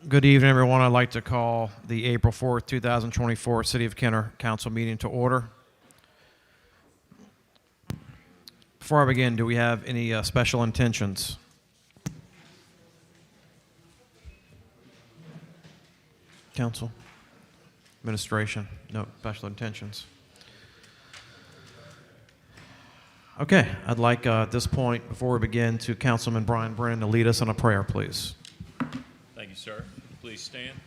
Good evening, everyone. I'd like to call the April 4th, 2024 City of Kenner Council meeting to order. Before I begin, do we have any special intentions? Council? Administration? No special intentions. Okay, I'd like at this point, before we begin, to Councilman Brian Brennan to lead us in a prayer, please. Thank you, sir. Please stand.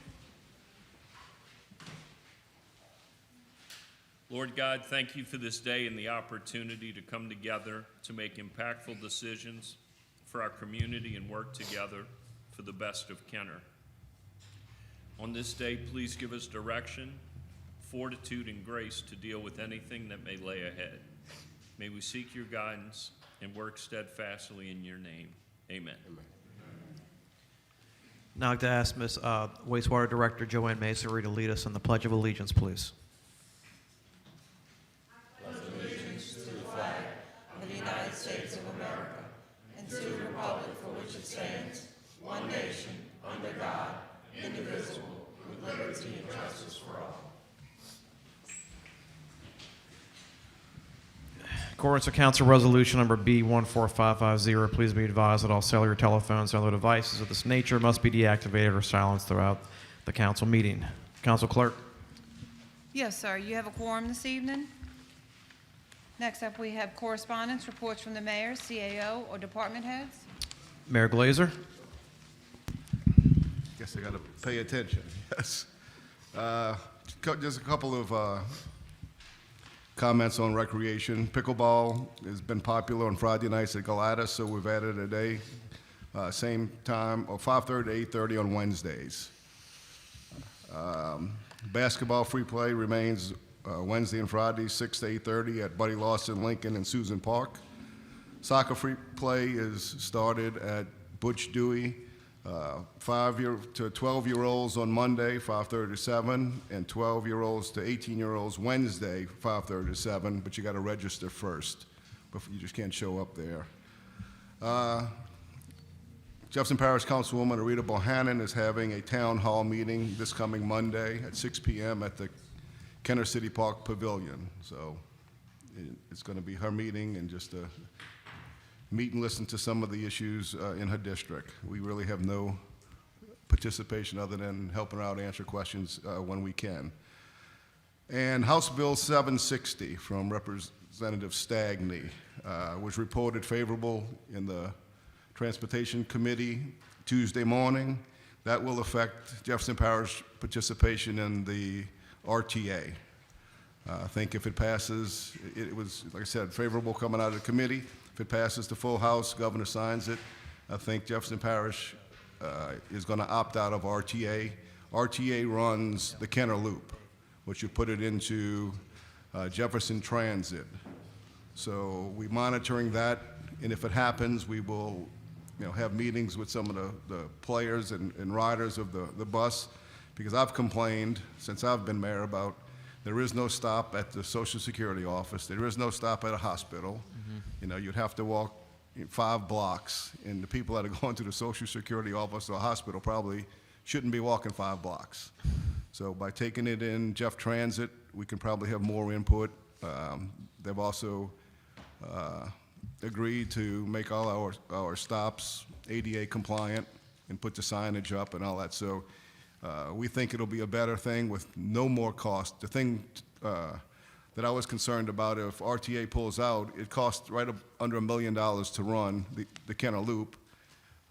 Lord God, thank you for this day and the opportunity to come together to make impactful decisions for our community and work together for the best of Kenner. On this day, please give us direction, fortitude, and grace to deal with anything that may lay ahead. May we seek your guidance and work steadfastly in your name. Amen. Amen. Now I'd like to ask Ms. Wastewater Director Joanne Masonry to lead us in the Pledge of Allegiance, please. I pledge allegiance to the flag of the United States of America and to the republic for which it stands, one nation, under God, indivisible, with liberty and justice for all. In accordance with Council Resolution number B14550, please be advised that all cellular telephones and other devices of this nature must be deactivated or silenced throughout the council meeting. Council Clerk. Yes, sir. You have a quorum this evening. Next up, we have correspondence, reports from the mayor, CAO, or department heads. Mayor Glazer. Guess I got to pay attention. Yes. Just a couple of comments on recreation. Pickleball has been popular on Friday nights at Galatas, so we've added a day, same time, or 5:30 to 8:30 on Wednesdays. Basketball free play remains Wednesday and Friday, 6 to 8:30 at Buddy Lawson, Lincoln, and Susan Park. Soccer free play is started at Butch Dewey, 5 to 12-year-olds on Monday, 5:30 to 7, and 12-year-olds to 18-year-olds Wednesday, 5:30 to 7, but you got to register first. You just can't show up there. Jefferson Parish Councilwoman Arita Bohannon is having a town hall meeting this coming Monday at 6 p.m. at the Kenner City Park Pavilion. So it's going to be her meeting and just a meet and listen to some of the issues in her district. We really have no participation other than helping her out, answer questions when we can. And House Bill 760 from Representative Stagney was reported favorable in the Transportation Committee Tuesday morning. That will affect Jefferson Parish participation in the RTA. I think if it passes, it was, like I said, favorable coming out of the committee. If it passes the full House, governor signs it, I think Jefferson Parish is going to opt out of RTA. RTA runs the Kenner Loop, which you put it into Jefferson Transit. So we're monitoring that, and if it happens, we will have meetings with some of the players and riders of the bus, because I've complained since I've been mayor about there is no stop at the Social Security office. There is no stop at a hospital. Mm-hmm. You'd have to walk 5 blocks, and the people that are going to the Social Security office or hospital probably shouldn't be walking 5 blocks. So by taking it in Jeff Transit, we can probably have more input. They've also agreed to make all our stops ADA compliant and put the signage up and all that. So we think it'll be a better thing with no more cost. The thing that I was concerned about, if RTA pulls out, it costs right up under $1 million to run the Kenner Loop,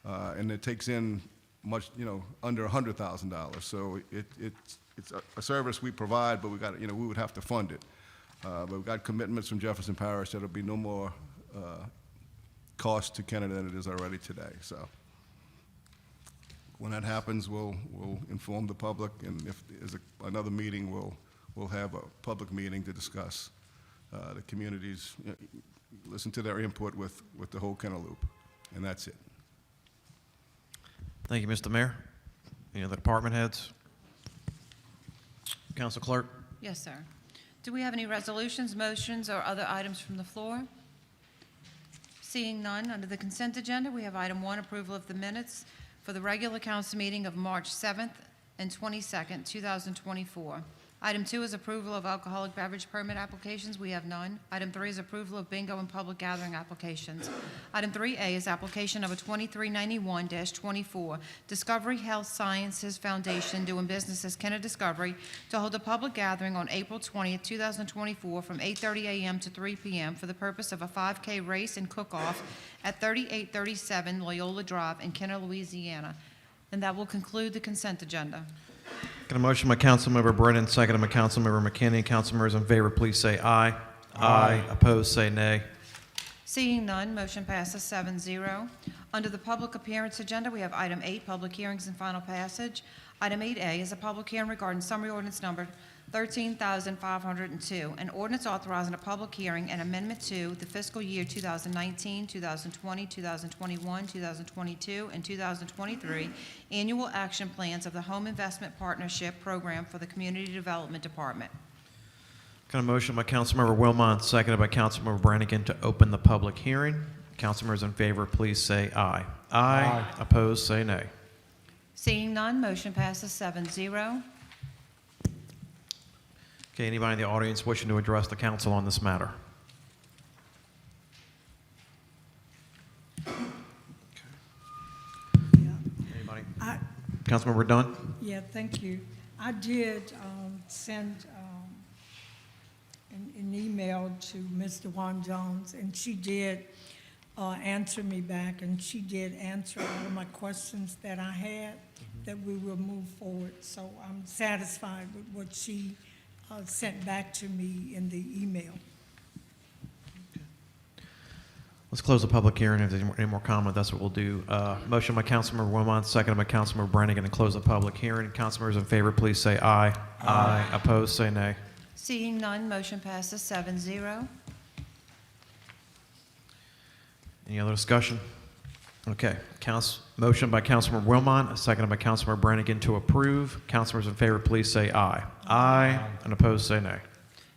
and it takes in much, under $100,000. So it's a service we provide, but we would have to fund it. But we've got commitments from Jefferson Parish that there'll be no more cost to Kenner than it is already today. So when that happens, we'll inform the public, and if there's another meeting, we'll have a public meeting to discuss the communities, listen to their input with the whole Kenner Loop, and that's it. Thank you, Mr. Mayor. Any other department heads? Council Clerk. Yes, sir. Do we have any resolutions, motions, or other items from the floor? Seeing none, under the consent agenda, we have item 1, approval of the minutes for the regular council meeting of March 7th and 22nd, 2024. Item 2 is approval of alcoholic beverage permit applications. We have none. Item 3 is approval of bingo and public gathering applications. Item 3A is application number 2391-24, Discovery Health Sciences Foundation doing business as Kenner Discovery to hold a public gathering on April 20th, 2024 from 8:30 a.m. to 3 p.m. for the purpose of a 5K race and cook-off at 3837 Loyola Drive in Kenner, Louisiana. And that will conclude the consent agenda. Got a motion by Councilmember Brennan, seconded by Councilmember McKinney. Council members in favor, please say aye. Aye. Opposed, say nay. Seeing none, motion passes 7-0. Under the public appearance agenda, we have item 8, public hearings and final passage. Item 8A is a public hearing regarding summary ordinance number 13,502, an ordinance authorizing a public hearing and amendment to the fiscal year 2019, 2020, 2021, 2022, and 2023 annual action plans of the Home Investment Partnership Program for the Community Development Department. Got a motion by Councilmember Wilmot, seconded by Councilmember Brannigan to open the public hearing. Council members in favor, please say aye. Aye. Opposed, say nay. Seeing none, motion passes 7-0. Okay, anybody in the audience wishing to address the council on this matter? Anybody? Councilmember Dunn? Yeah, thank you. I did send an email to Mr. Juan Jones, and she did answer me back, and she did answer all of my questions that I had, that we will move forward. So I'm satisfied with what she sent back to me in the email. Let's close the public hearing. If there's any more comment, that's what we'll do. Motion by Councilmember Wilmot, seconded by Councilmember Brannigan to close the public hearing. Council members in favor, please say aye. Aye. Opposed, say nay. Seeing none, motion passes 7-0. Any other discussion? Okay. Motion by Councilmember Wilmot, seconded by Councilmember Brannigan to approve. Councilors in favor, please say aye. Aye. And opposed, say nay.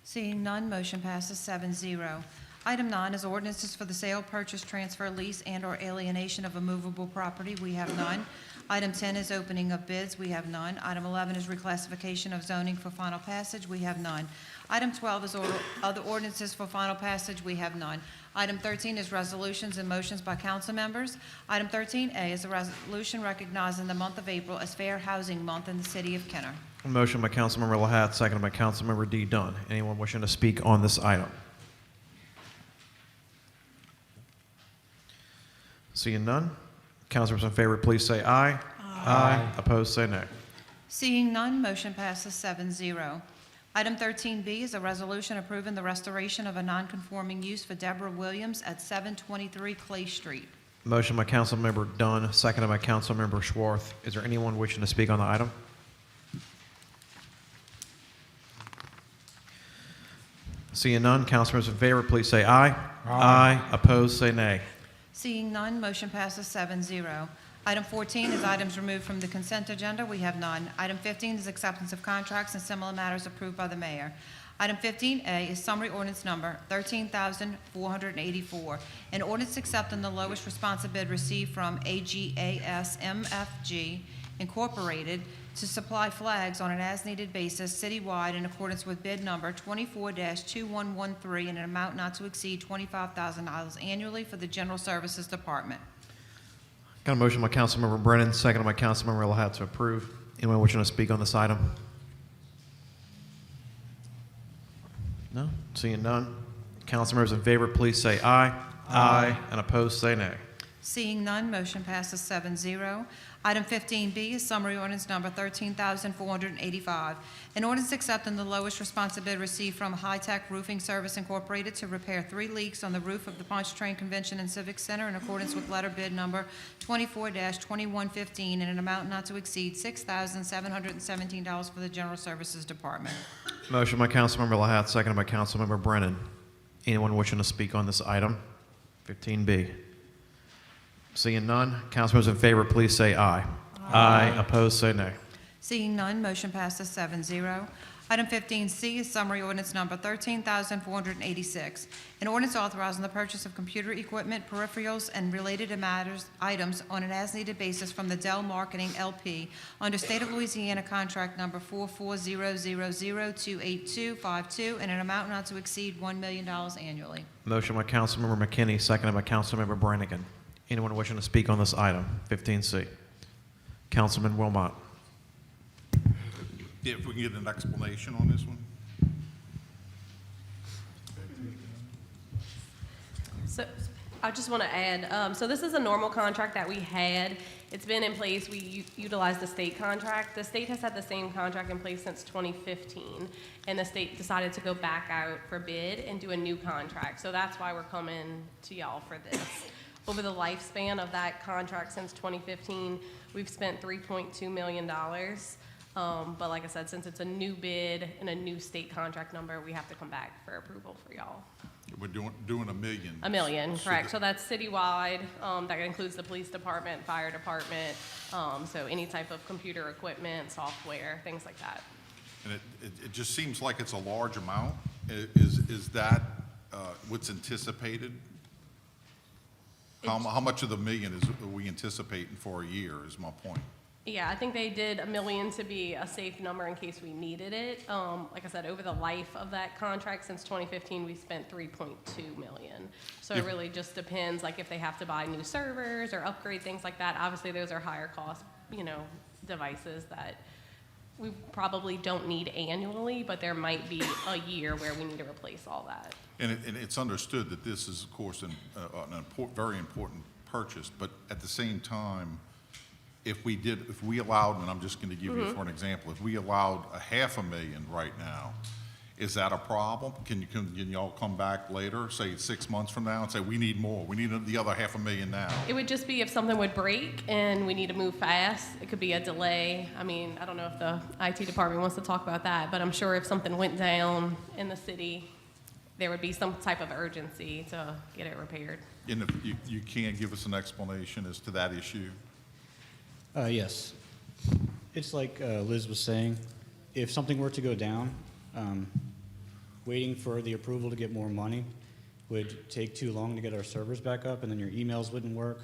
Seeing none, motion passes 7-0. Item 9 is ordinances for the sale, purchase, transfer, lease, and/or alienation of immovable property. We have none. Item 10 is opening of bids. We have none. Item 11 is reclassification of zoning for final passage. We have none. Item 12 is other ordinances for final passage. We have none. Item 13 is resolutions and motions by council members. Item 13A is a resolution recognizing the month of April as Fair Housing Month in the city of Kenner. Motion by Councilmember Lahat, seconded by Councilmember D. Dunn. Anyone wishing to speak on this item? Seeing none, councilors in favor, please say aye. Aye. Opposed, say nay. Seeing none, motion passes 7-0. Item 13B is a resolution approving the restoration of a non-conforming use for Deborah Williams at 723 Clay Street. Motion by Councilmember Dunn, seconded by Councilmember Schwartz. Is there anyone wishing to speak on the item? Seeing none, councilors in favor, please say aye. Aye. Opposed, say nay. Seeing none, motion passes 7-0. Item 14 is items removed from the consent agenda. We have none. Item 15 is acceptance of contracts and similar matters approved by the mayor. Item 15A is summary ordinance number 13,484, an ordinance accepting the lowest responsive bid received from AGAS MFG Incorporated to supply flags on an as-needed basis citywide in accordance with bid number 24-2113 in an amount not to exceed $25,000 annually for the General Services Department. Got a motion by Councilmember Brennan, seconded by Councilmember Lahat to approve. Anyone wishing to speak on this item? No? Seeing none. Councilmembers in favor, please say aye. Aye. And opposed, say nay. Seeing none, motion passes 7-0. Item 15B is summary ordinance number 13,485, an ordinance accepting the lowest responsive bid received from High Tech Roofing Service Incorporated to repair 3 leaks on the roof of the Pontchartrain Convention and Civic Center in accordance with letter bid number 24-2115 in an amount not to exceed $6,717 for the General Services Department. Motion by Councilmember Lahat, seconded by Councilmember Brennan. Anyone wishing to speak on this item? 15B. Seeing none, councilors in favor, please say aye. Aye. Opposed, say nay. Seeing none, motion passes 7-0. Item 15C is summary ordinance number 13,486. An ordinance authorizing the purchase of computer equipment, peripherals, and related items on an as-needed basis from the Dell Marketing LP under State of Louisiana contract number 4400028252 in an amount not to exceed $1 million annually. Motion by Councilmember McKinney, seconded by Councilmember Brannigan. Anyone wishing to speak on this item? 15C. Councilman Wilmot. If we can get an explanation on this one? So I just want to add, so this is a normal contract that we had. It's been in place. We utilized the state contract. The state has had the same contract in place since 2015, and the state decided to go back out for bid and do a new contract. So that's why we're coming to y'all for this. Over the lifespan of that contract since 2015, we've spent $3.2 million. But like I said, since it's a new bid and a new state contract number, we have to come back for approval for y'all. We're doing $1 million. $1 million, correct. So So that's citywide. That includes the police department, fire department, so any type of computer equipment, software, things like that. And it just seems like it's a large amount. Is that what's anticipated? How much of the million are we anticipating for a year is my point. Yeah, I think they did $1 million to be a safe number in case we needed it. Like I said, over the life of that contract since 2015, we spent $3.2 million. So it really just depends, like if they have to buy new servers or upgrade things like that. Obviously, those are higher cost, devices that we probably don't need annually, but there might be a year where we need to replace all that. And it's understood that this is, of course, an very important purchase, but at the same time, if we allowed, and I'm just going to give you for an example, if we allowed $500,000 right now, is that a problem? Can y'all come back later, say 6 months from now, and say, we need more, we need the other $500,000 now? It would just be if something would break and we need to move fast. It could be a delay. I mean, I don't know if the IT department wants to talk about that, but I'm sure if something went down in the city, there would be some type of urgency to get it repaired. And if you can't give us an explanation as to that issue? Yes. It's like Liz was saying, if something were to go down, waiting for the approval to get more money would take too long to get our servers back up, and then your emails wouldn't work.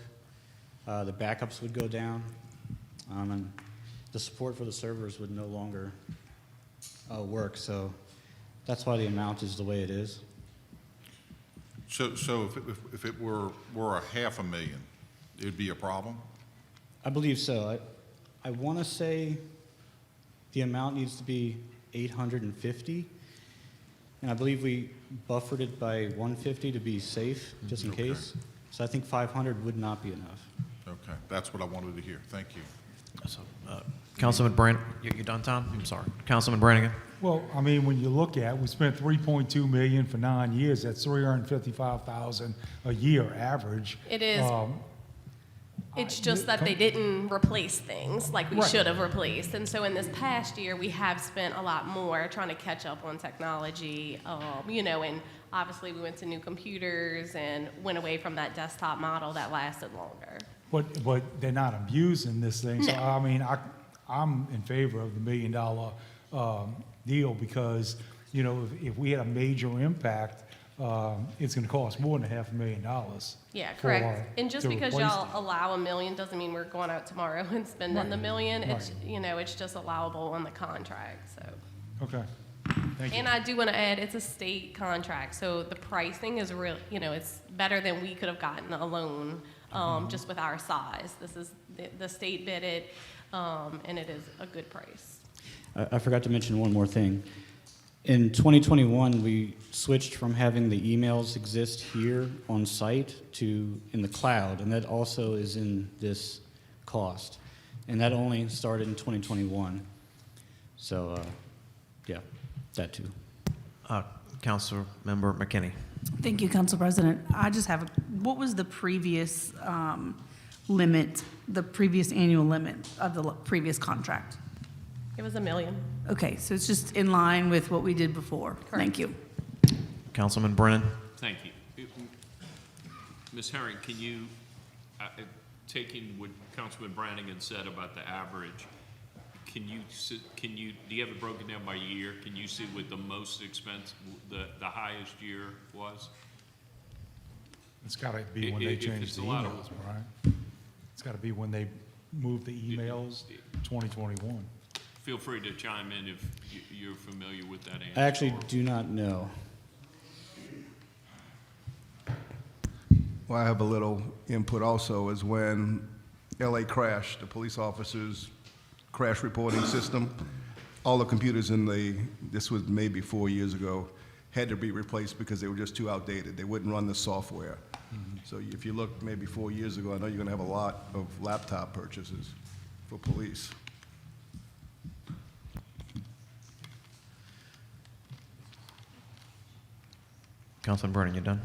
The backups would go down, and the support for the servers would no longer work. So that's why the amount is the way it is. So if it were $500,000, it'd be a problem? I believe so. I want to say the amount needs to be 850, and I believe we buffered it by 150 to be safe, just in Okay. case. So I think 500 would not be enough. Okay, that's what I wanted to hear. Thank you. So, Councilman Brannigan, you done, Tom? I'm sorry. Councilman Brannigan. Well, I mean, when you look at, we spent $3.2 million for 9 years. That's $355,000 a year average. It is. It's just that they didn't replace things like we Right. should have replaced. And so in this past year, we have spent a lot more trying to catch up on technology, and obviously we went to new computers and went away from that desktop model that lasted longer. But they're not abusing this thing. So, No. I mean, I'm in favor of the $1 million deal because, if we had a major impact, it's going to cost more than $500,000. Yeah, correct. And just to because replace y'all it. allow $1 million doesn't mean we're going out tomorrow and spending the $1 million. It's, Right. it's just allowable on the contract, so. Okay, thank you. And I do want to add, it's a state contract, so the pricing is real, it's better than we could have gotten alone, just with our size. This is, the state bid it, and it is a good price. I forgot to mention one more thing. In 2021, we switched from having the emails exist here on site to in the cloud, and that also is in this cost. And that only started in 2021. So, yeah, that too. Councilmember McKinney. Thank you, Council President. I just have, what was the previous limit, the previous annual limit of the previous contract? It was $1 million. Okay, so it's just in line with what we did before. Thank you. Councilman Brennan. Thank you. Ms. Herring, can you, taking what Councilman Brannigan said about the average, do you have it broken down by year? Can you see what the most expensive, the highest year was? It's gotta be when they If change it's the a lot of- emails, right? It's gotta be when they move the emails, 2021. Feel free to chime in if you're familiar with that answer. I actually do not know. Well, I have a little input also, is when LA crashed, the police officers' crash reporting system, all the computers in this was maybe 4 years ago, had to be replaced because they were just too outdated. They wouldn't run the software. So if you look maybe 4 years ago, I know you're gonna have a lot of laptop purchases for police. Councilman Brennan, you done?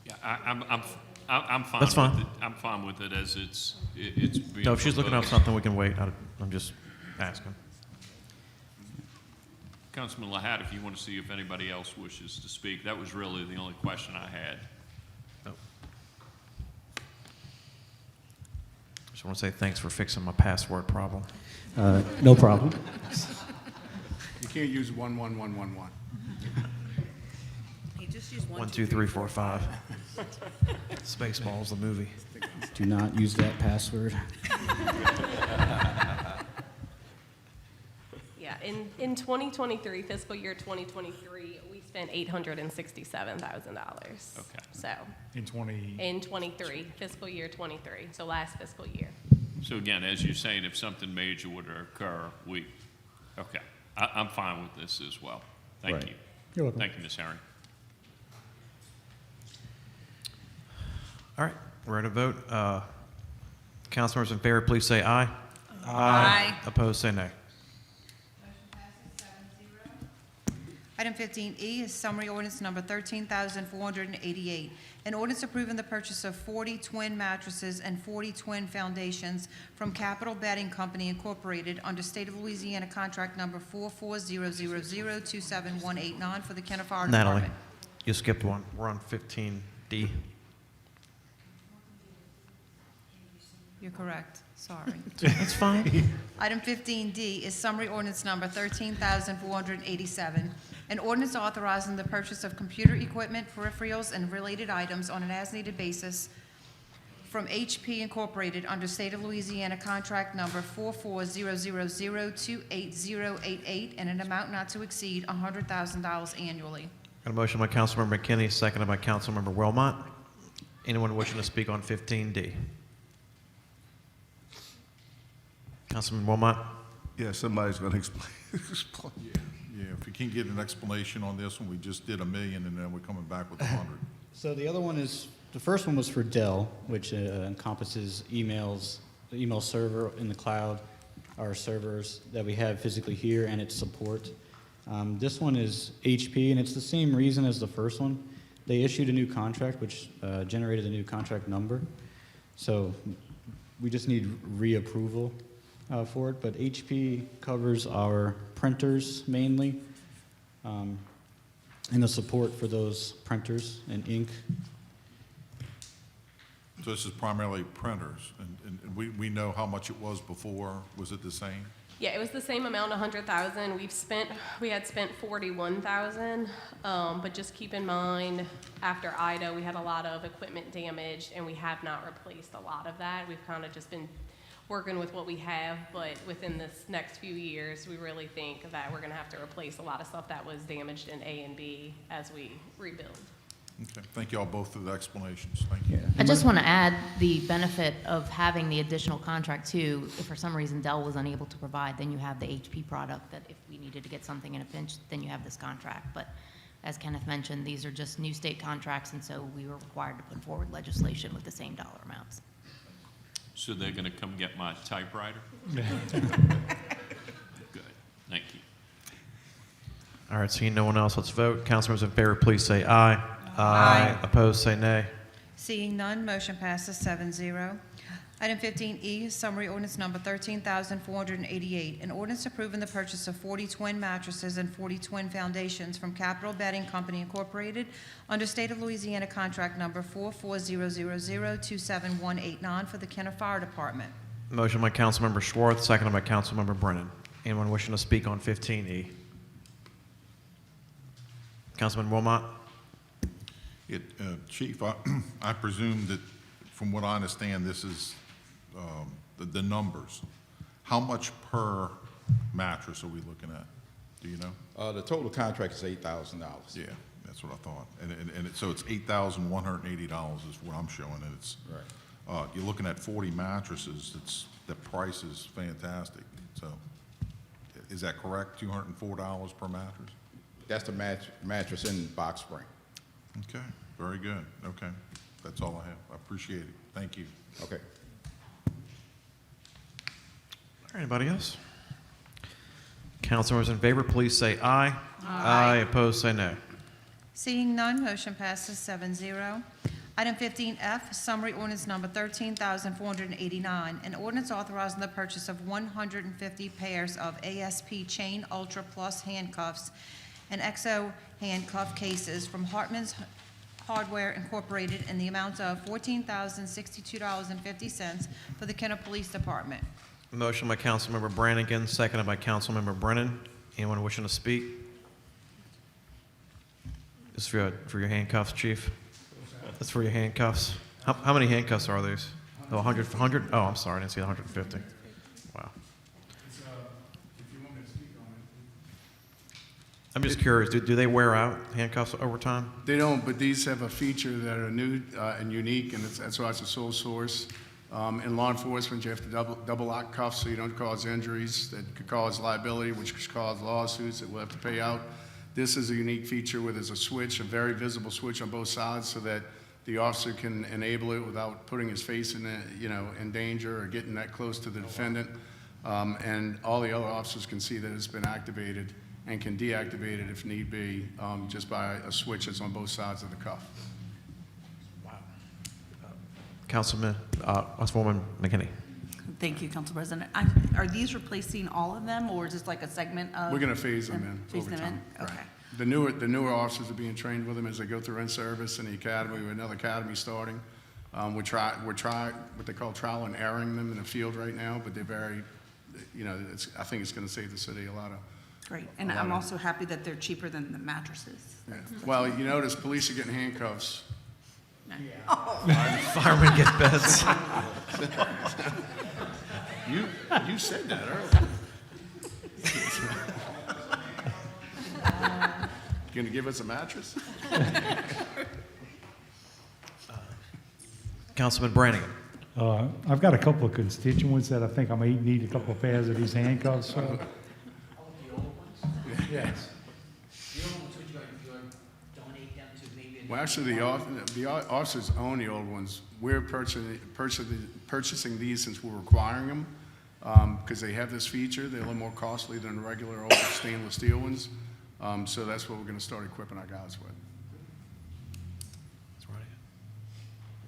Yeah, I'm fine That's fine. with it. I'm fine with it as it's being No, if she's looking up proposed. something, we can wait. I'm just asking. Councilman Lahat, if you want to see if anybody else wishes to speak, that was really the only question I had. Just want to say thanks for fixing my password problem. No problem. You can't use 11111. You just use 1, 2, 3, 4, 5. Spaceballs, the movie. Do not use that password. Yeah, in 2023, fiscal year 2023, we spent $867,000. Okay. So, In 20, in 23, fiscal year 23, so last fiscal year. So again, as you're saying, if something major were to occur, okay. I'm fine with this as well. Thank Right. you. You're welcome. Thank you, Ms. Herring. All right, we're ready to vote. Council members in favor, please say aye. Aye. Opposed, say nay. Item 15E is summary ordinance number 13,488. An ordinance approving the purchase of 40 twin mattresses and 40 twin foundations from Capital Bedding Company Incorporated under State of Louisiana contract number 44000271189 for the Kenner Fire Natalie, Department. you skipped one. We're on 15D. You're correct, sorry. That's fine. Item 15D is summary ordinance number 13,487. An ordinance authorizing the purchase of computer equipment, peripherals, and related items on an as-needed basis from HP Incorporated under State of Louisiana contract number 44000288088 in an amount not to exceed $100,000 annually. Got a motion by Councilmember McKinney, seconded by Councilmember Wilmot. Anyone wishing to speak on 15D? Councilman Wilmot? Yeah, somebody's gonna explain. Yeah, if you can get an explanation on this one, we just did $1 million and then we're coming back with 100. So the other one is, the first one was for Dell, which encompasses emails, the email server in the cloud, our servers that we have physically here, and its support. This one is HP, and it's the same reason as the first one. They issued a new contract, which generated a new contract number. So we just need reapproval for it, but HP covers our printers mainly, and the support for those printers and ink. So this is primarily printers, and we know how much it was before. Was it the same? Yeah, it was the same amount, 100,000. We had spent 41,000, but just keep in mind, after Ida, we had a lot of equipment damage, and we have not replaced a lot of that. We've kind of just been working with what we have, but within this next few years, we really think that we're gonna have to replace a lot of stuff that was damaged in A and B as we rebuild. Okay, thank you all both for the explanations. Thank you. I just want to add the benefit of having the additional contract too. If for some reason Dell was unable to provide, then you have the HP product that if we needed to get something in a pinch, then you have this contract. But as Kenneth mentioned, these are just new state contracts, and so we were required to put forward legislation with the same dollar amounts. So they're going to come get my typewriter? Good. Thank you. All right, seeing no one else, let's vote. Councilors in favor, please say aye. Aye. Opposed, say nay. Seeing none, motion passes 7-0. Item 15E is summary ordinance number 13,488. An ordinance approving the purchase of 40 twin mattresses and 40 twin foundations from Capital Bedding Company Incorporated under State of Louisiana contract number 44000271189 for the Kenner Fire Department. Motion by Councilmember Schwartz, seconded by Councilmember Brennan. Anyone wishing to speak on 15E? Councilman Wilmot? Chief, I presume that, from what I understand, this is the numbers. How much per mattress are we looking at? Do you know? The total contract is $8,000. Yeah, that's what I thought. So it's $8,180 is what I'm showing, and it's, Right. you're looking at 40 mattresses, the price is fantastic. So, is that correct, $204 per mattress? That's the mattress in box spring. Okay, very good, okay. That's all I have, I appreciate it, thank you. Okay. Anybody else? Councilors in favor, please say aye. Aye. Opposed, say no. Seeing none, motion passes 7-0. Item 15F, summary ordinance number 13,489, an ordinance authorizing the purchase of 150 pairs of ASP Chain Ultra Plus handcuffs and XO handcuff cases from Hartman's Hardware Incorporated in the amount of $14,062.50 for the Kenner Police Department. Motion by Councilmember Brannigan, seconded by Councilmember Brennan. Anyone wishing to speak? This is for your handcuffs, Chief? That's for your handcuffs. How many handcuffs are these? Oh, 100? Oh, I'm sorry, I didn't see the 150. Wow. I'm just curious, do they wear out, handcuffs, over time? They don't, but these have a feature that are new and unique, and that's why it's a sole source. In law enforcement, you have to double lock cuffs so you don't cause injuries that could cause liability, which could cause lawsuits that we'll have to pay out. This is a unique feature where there's a switch, a very visible switch on both sides, so that the officer can enable it without putting his face in danger or getting that close to the defendant. And all the other officers can see that it's been activated and can deactivate it if need be, just by a switch that's on both sides of the cuff. Councilwoman McKinney. Thank you, Council President. Are these replacing all of them, or is this like a segment of? We're going to phase them in Phase over them time. in? Right. Okay. The newer officers are being trained with them as they go through in-service in the academy. We have another academy starting. We're what they call trial and erroring them in the field right now, but they're very, I think it's going to save the city a lot of. Great. And I'm also happy that they're cheaper than the mattresses. Yeah. Well, you notice police are getting handcuffs. Firemen get beds. You said that earlier. Going to give us a mattress? Councilman Brannigan. I've got a couple of constituents that I think I may need a couple of pairs of these handcuffs. Yes. Well, actually, the officers own the old ones. We're purchasing these since we're requiring them, because they have this feature. They're a little more costly than regular old stainless steel ones. So that's what we're going to start equipping our guys with.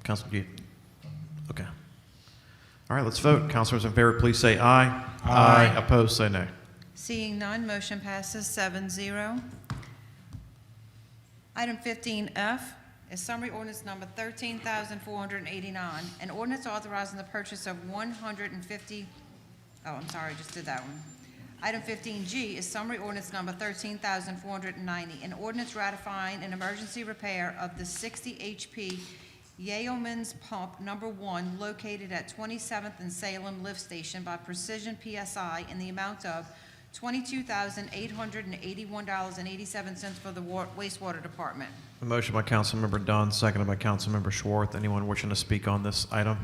Councilman Okay. All right, let's vote. Councilors in favor, please say aye. Aye. Opposed, say nay. Seeing none, motion passes 7-0. Item 15F is summary ordinance number 13,489, an ordinance authorizing the purchase of 150, I'm sorry, I just did that one. Item 15G is summary ordinance number 13,490, an ordinance ratifying an emergency repair of the 60 HP Yeoman's Pump Number 1 located at 27th and Salem Lift Station by Precision PSI in the amount of $22,881.87 for the wastewater department. A motion by Councilmember Dunn, seconded by Councilmember Schwartz. Anyone wishing to speak on this item?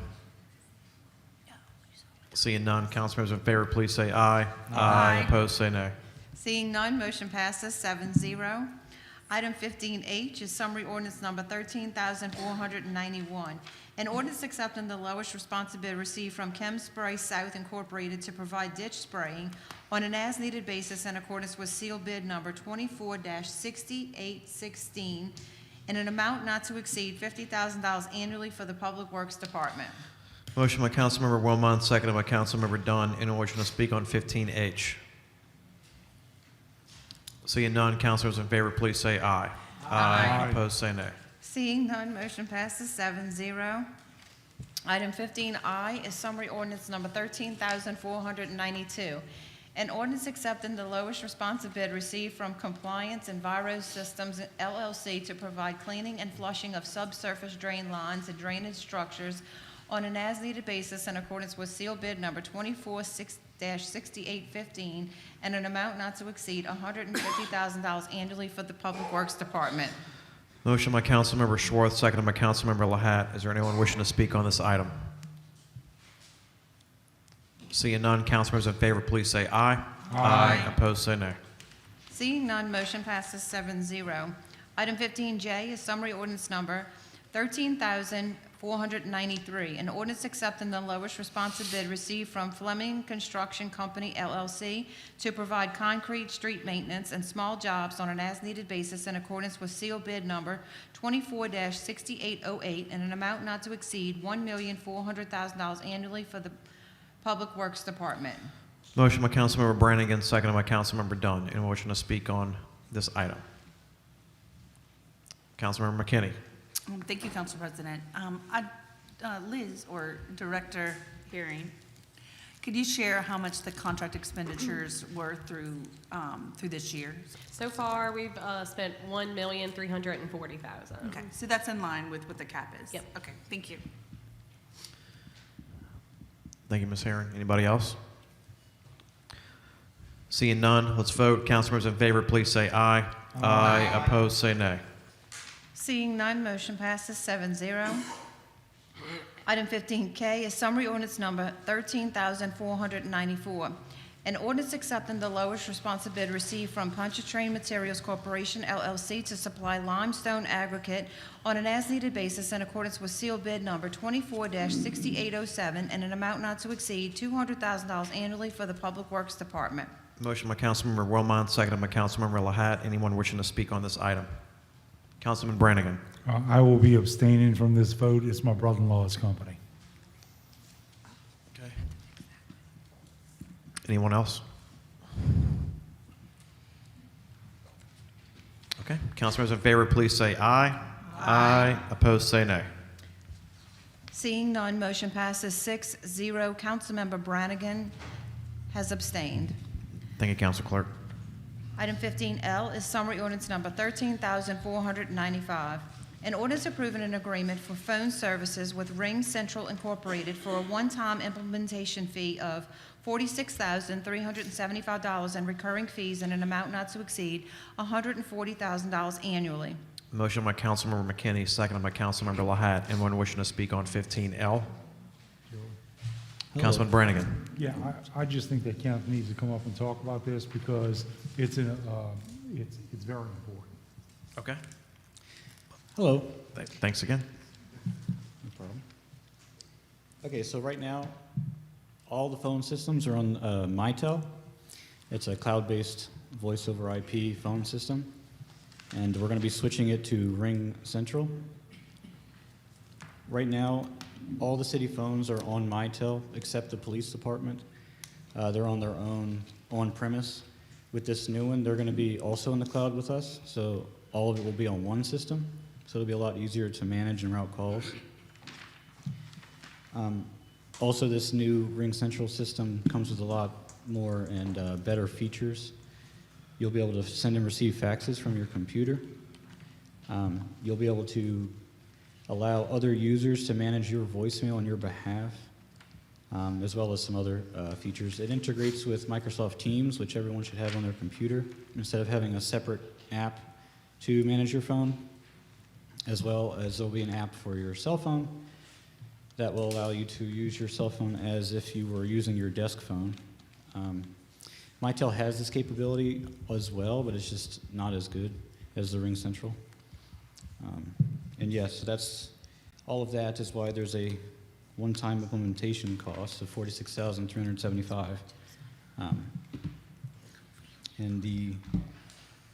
Seeing none, councilmembers in favor, please say aye. Aye. Opposed, say nay. Seeing none, motion passes 7-0. Item 15H is summary ordinance number 13,491. An ordinance accepting the lowest responsive bid received from Chem Spray South Incorporated to provide ditch spraying on an as-needed basis in accordance with seal bid number 24-6816 in an amount not to exceed $50,000 annually for the Public Works Department. Motion by Councilmember Wilmot, seconded by Councilmember Dunn. Anyone wishing to speak on 15H? Seeing none, councilors in favor, please say aye. Aye. Opposed, say nay. Seeing none, motion passes 7-0. Item 15I is summary ordinance number 13,492. An ordinance accepting the lowest responsive bid received from Compliance Enviro Systems LLC to provide cleaning and flushing of subsurface drain lines and drainage structures on an as-needed basis in accordance with seal bid number 24-6815 and an amount not to exceed $150,000 annually for the Public Works Department. Motion by Councilmember Schwartz, seconded by Councilmember Lahat. Is there anyone wishing to speak on this item? Seeing none, council members in favor, please say aye. Aye. Opposed, say nay. Seeing none, motion passes 7-0. Item 15J is summary ordinance number 13,493, an ordinance accepting the lowest responsive bid received from Fleming Construction Company LLC to provide concrete street maintenance and small jobs on an as-needed basis in accordance with seal bid number 24-6808 and an amount not to exceed $1,400,000 annually for the Public Works Department. Motion by Councilmember Brannigan, seconded by Councilmember Dunn. Anyone wishing to speak on this item? Councilmember McKinney. Thank you, Council President. Liz, or Director Herring, could you share how much the contract expenditures were through this year? So far, we've spent $1,340,000. Okay, so that's in line with what the cap is? Yep. Okay, thank you. Thank you, Ms. Herring. Anybody else? Seeing none, let's vote. Council members in favor, please say aye. Aye. Opposed, say nay. Seeing none, motion passes 7-0. Item 15K is summary ordinance number 13,494. An ordinance accepting the lowest responsive bid received from Pontchartrain Materials Corporation LLC to supply limestone aggregate on an as-needed basis in accordance with seal bid number 24-6807 and an amount not to exceed $200,000 annually for the Public Works Department. Motion by Councilmember Wilmot, seconded by Councilmember Lahat. Anyone wishing to speak on this item? Councilman Brannigan. I will be abstaining from this vote. It's my brother-in-law's company. Okay. Anyone else? Okay. Council members in favor, please say aye. Aye. Opposed, say nay. Seeing none, motion passes 6-0. Councilmember Brannigan has abstained. Thank you, Council Clerk. Item 15L is summary ordinance number 13,495. An ordinance approving an agreement for phone services with Ring Central Incorporated for a one-time implementation fee of $46,375 and recurring fees in an amount not to exceed $140,000 annually. Motion by Councilmember McKinney, seconded by Councilmember Lahat. Anyone wishing to speak on 15L? Councilman Brannigan. Yeah, I just think that council needs to come up and talk about this because it's very important. Okay. Hello. Thanks again. No problem. Okay, so right now, all the phone systems are on Mitel. It's a cloud-based voice over IP phone system, and we're going to be switching it to Ring Central. Right now, all the city phones are on Mitel except the police department. They're on their own on-premise. With this new one, they're going to be also in the cloud with us, so all of it will be on one system, so it'll be a lot easier to manage and route calls. Also, this new Ring Central system comes with a lot more and better features. You'll be able to send and receive faxes from your computer. You'll be able to allow other users to manage your voicemail on your behalf, as well as some other features. It integrates with Microsoft Teams, which everyone should have on their computer, instead of having a separate app to manage your phone, as well as there'll be an app for your cell phone that will allow you to use your cell phone as if you were using your desk phone. Mitel has this capability as well, but it's just not as good as the Ring Central. And yes, that's all of that is why there's a one-time implementation cost of $46,375. And the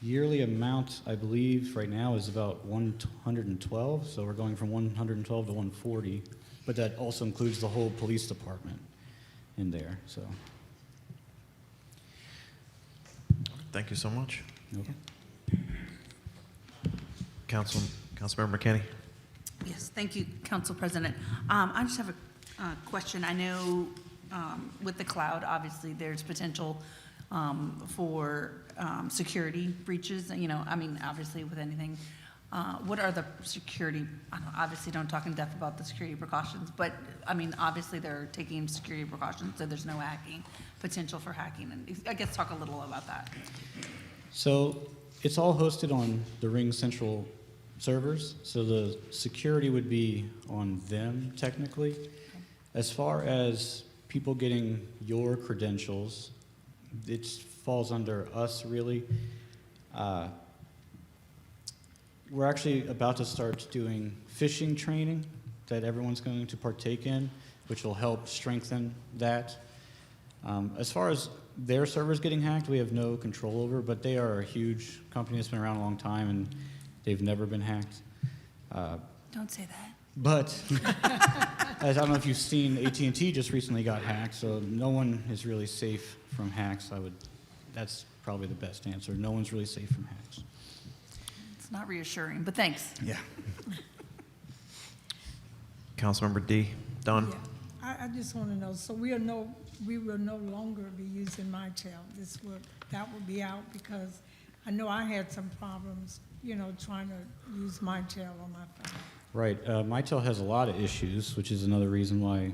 yearly amount, I believe, right now is about $112. So we're going from $112 to $140, but that also includes the whole police department in there. So. Thank you so much. Okay. Councilmember McKinney. Yes, thank you, Council President. I just have a question. I know with the cloud, obviously, there's potential for security breaches, you know, I mean, obviously with anything. What are the security, obviously don't talk in depth about the security precautions, but I mean, obviously they're taking security precautions, so there's no hacking, potential for hacking, and I guess talk a little about that. So it's all hosted on the Ring Central servers, so the security would be on them technically. As far as people getting your credentials, it falls under us really. We're actually about to start doing phishing training that everyone's going to partake in, which will help strengthen that. As far as their servers getting hacked, we have no control over, but they are a huge company that's been around a long time, and they've never been hacked. Don't say that. But as I don't know if you've seen, AT&T just recently got hacked, so no one is really safe from hacks. That's probably the best answer. No one's really safe from hacks. It's not reassuring, but thanks. Yeah. Councilmember D. Dunn. Yeah, I just want to know, so we will no longer be using MyTel. That will be out because I know I had some problems, you know, trying to use MyTel on my phone. Right. MyTel has a lot of issues, which is another reason why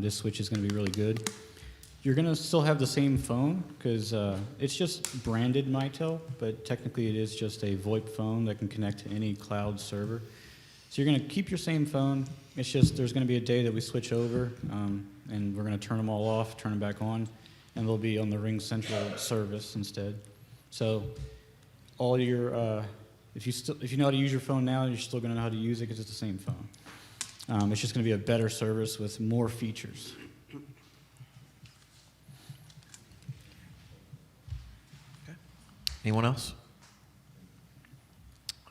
this switch is going to be really good. You're going to still have the same phone because it's just branded MyTel, but technically it is just a VoIP phone that can connect to any cloud server. So you're going to keep your same phone. It's just there's going to be a day that we switch over, and we're going to turn them all off, turn them back on, and they'll be on the Ring Central service instead. So all your if you know how to use your phone now, you're still going to know how to use it because it's the same phone. It's just going to be a better service with more features. Anyone else?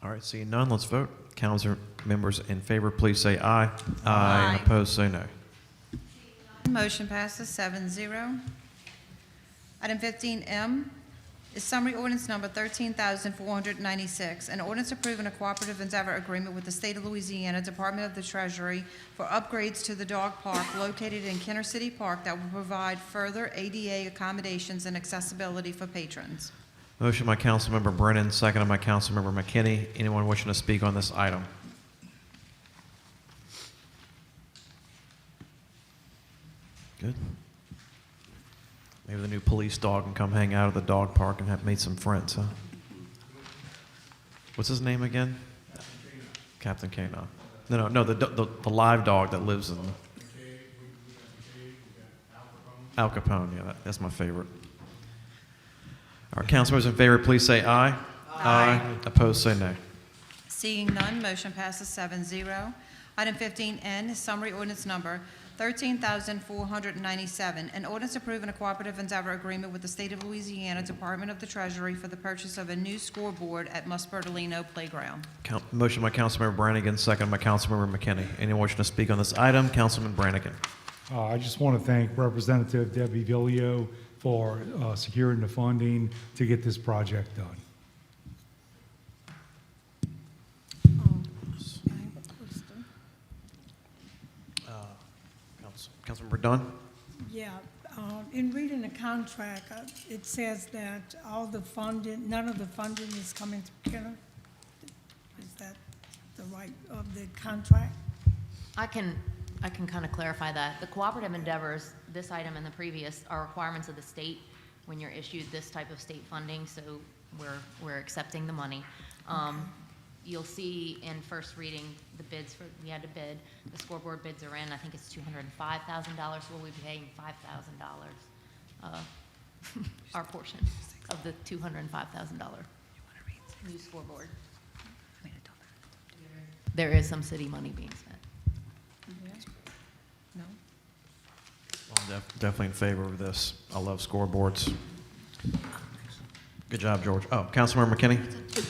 All right, seeing none, let's vote. Council members in favor, please say aye. Aye. Opposed, say no. Motion passes 7-0. Item 15M is summary ordinance number 13,496, an ordinance approving a cooperative endeavor agreement with the State of Louisiana Department of the Treasury for upgrades to the dog park located in Kenner City Park that will provide further ADA accommodations and accessibility for patrons. Motion by Councilmember Brennan, seconded by Councilmember McKinney. Anyone wishing to speak on this item? Good. Maybe the new police dog can come hang out at the dog park and have made some friends, huh? What's his name again? Captain Canine. No, the live dog that lives in Al Capone. Yeah, that's my favorite. All right, council members in favor, please say aye. Aye. Opposed, say no. Seeing none, motion passes 7-0. Item 15N is summary ordinance number 13,497, an ordinance approving a cooperative endeavor agreement with the State of Louisiana Department of the Treasury for the purchase of a new scoreboard at Muspertolino Playground. Motion by Councilmember Brannigan, second by Councilmember McKinney. Anyone wishing to speak on this item? Councilman Brannigan. I just want to thank Representative Debbie Villio for securing the funding to get this project done. Councilmember Dunn? Yeah, in reading the contract, it says that none of the funding is coming to Kenner. Is that the right of the contract? I can kind of clarify that. The cooperative endeavors, this item and the previous, are requirements of the state when you're issued this type of state funding, so we're accepting the money. You'll see in first reading the bids we had to bid. The scoreboard bids are in. I think it's $205,000. We'll be paying $5,000, our portion of the $205,000 new scoreboard. There is some city money being spent. No? I'm definitely in favor of this. I love scoreboards. Good job, George. Oh, Councilmember McKinney?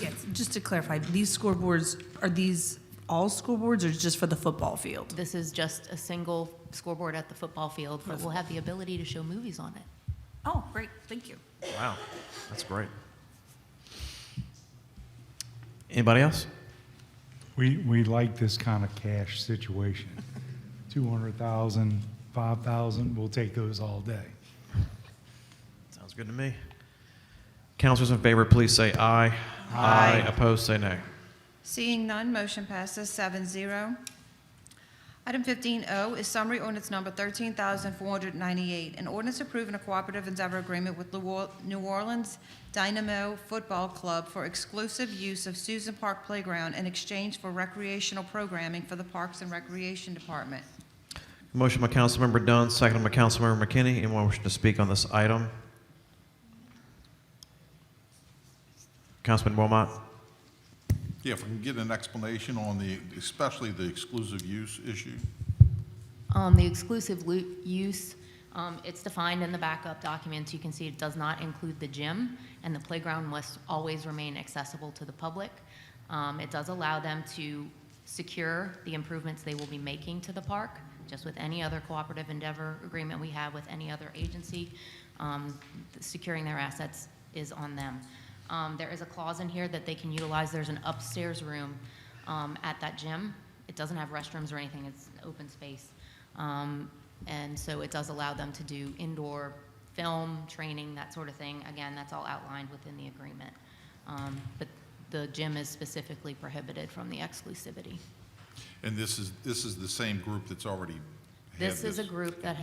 Yes, just to clarify, these scoreboards, are these all scoreboards or just for the football field? This is just a single scoreboard at the football field, but we'll have the ability to show movies on it. Oh, great, thank you. Wow, that's great. Anybody else? We like this kind of cash situation. 200,000, 5,000, we'll take those all day. Sounds good to me. Councilors in favor, please say aye. Aye. Opposed, say nay. Seeing none, motion passes 7-0. Item 15O is summary ordinance number 13,498, an ordinance approving a cooperative endeavor agreement with New Orleans Dynamo Football Club for exclusive use of Susan Park Playground in exchange for recreational programming for the Parks and Recreation Department. Motion by Councilmember Dunn, second by Councilmember McKinney. Anyone wishing to speak on this item? Councilman Wilmot. Yeah, if we can get an explanation on especially the exclusive use issue. The exclusive use, it's defined in the backup documents. You can see it does not include the gym, and the playground must always remain accessible to the public. It does allow them to secure the improvements they will be making to the park, just with any other cooperative endeavor agreement we have with any other agency. Securing their assets is on them. There is a clause in here that they can utilize. There's an upstairs room at that gym. It doesn't have restrooms or anything. It's open space. And so it does allow them to do indoor film, training, that sort of thing. Again, that's all outlined within the agreement. But the gym is specifically prohibited from the exclusivity. And this is the same group that's already had This is a group that